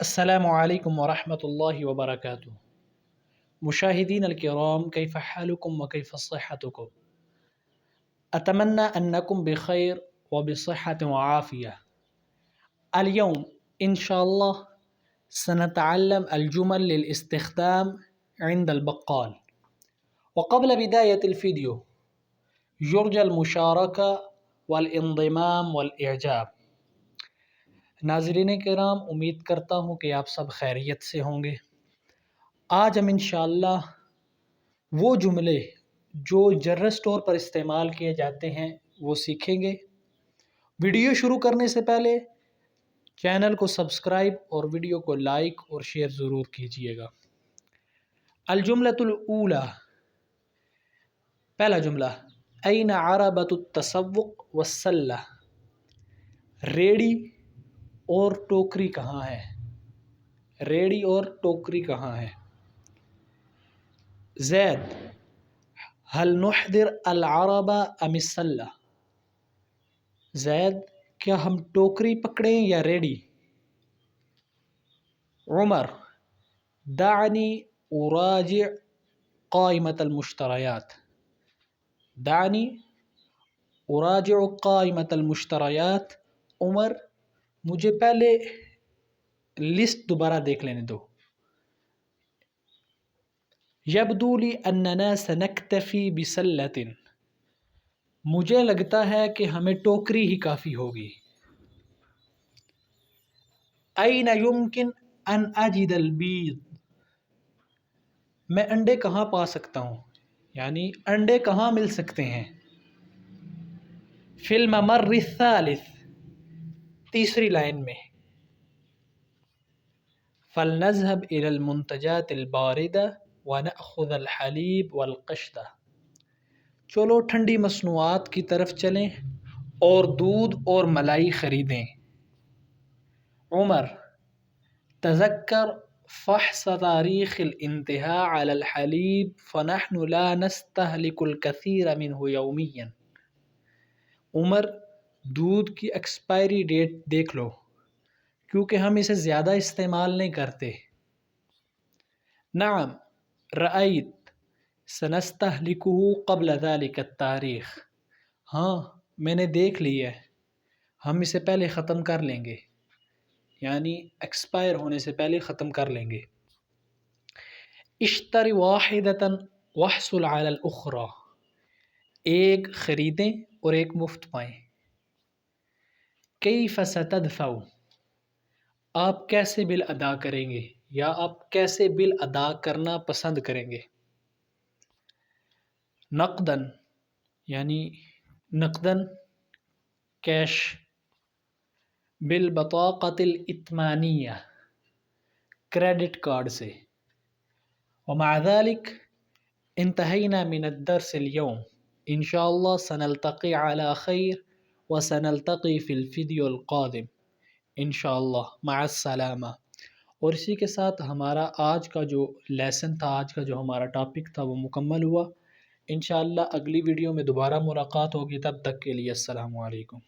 السلام عليكم ورحمة الله وبركاته. مشاهدين الكرام، كيف حالكم وكيف صحتكم؟ أتمنى أنكم بخير وبصحة وعافية. اليوم إن شاء الله سنتعلم الجمل للاستخدام عند البقال. وقبل بداية الفيديو يرجى المشاركة والانضمام والإعجاب. ناظرین کرام، امید کرتا ہوں کہ آپ سب خیریت سے ہوں گے۔ آج ہم انشاءاللہ وہ جملے جو جنرل اسٹور پر استعمال کیے جاتے ہیں وہ سیکھیں گے۔ ویڈیو شروع کرنے سے پہلے چینل کو سبسکرائب اور ویڈیو کو لائک اور شیئر ضرور کیجیے گا۔ الجملۃ الاولی، پہلا جملہ، این عربۃ التسوق والسلہ، ریڑی اور ٹوکری کہاں ہے؟ ریڑی اور ٹوکری کہاں ہے؟ زید، هل نحضر العرب ام السلہ، زید کیا ہم ٹوکری پکڑیں یا ریڑی؟ عمر، دعنی اراجع قائمة المشتریات، دعنی اراجع قائمة المشتریات، عمر مجھے پہلے لسٹ دوبارہ دیکھ لینے دو۔ یبدو لی اننا سنکتفی بسلۃ، مجھے لگتا ہے کہ ہمیں ٹوکری ہی کافی ہوگی۔ این یمکن ان اجد البیض، میں انڈے کہاں پا سکتا ہوں؟ یعنی انڈے کہاں مل سکتے ہیں؟ فی الممر الثالث، تیسری لائن میں، فلنذهب الى المنتجات الباردة ونأخذ الحلیب والقشطة، چلو ٹھنڈی مصنوعات کی طرف چلیں اور دودھ اور ملائی خریدیں۔ عمر، تذکر فحص تاریخ الانتهاء على الحلیب فنحن لا نستهلك الكثير منه يوميا، عمر دودھ کی ایکسپائری ڈیٹ دیکھ لو کیونکہ ہم اسے زیادہ استعمال نہیں کرتے۔ نعم رأیت سنستهلكه قبل ذلك التاریخ، ہاں میں نے دیکھ لی ہے، ہم اسے پہلے ختم کر لیں گے، یعنی ایکسپائر ہونے سے پہلے ختم کر لیں گے۔ اشتر واحدۃ واحصل علی الاخری، ایک خریدیں اور ایک مفت پائیں۔ کیف ستدفع، آپ کیسے بل ادا کریں گے یا آپ کیسے بل ادا کرنا پسند کریں گے؟ نقداً، یعنی نقداً کیش، بالبطاقۃ الائتمانیہ، کریڈٹ کارڈ سے۔ ومع ذلك انتہینا من الدرس اليوم، انشاءاللہ سنلتقی علی خیر وسنلتقی فی الفیدیو القادم انشاءاللہ، مع السلامہ۔ اور اسی کے ساتھ ہمارا آج کا جو لیسن تھا، آج کا جو ہمارا ٹاپک تھا وہ مکمل ہوا۔ انشاءاللہ اگلی ویڈیو میں دوبارہ ملاقات ہوگی، تب تک کے لیے السلام علیکم۔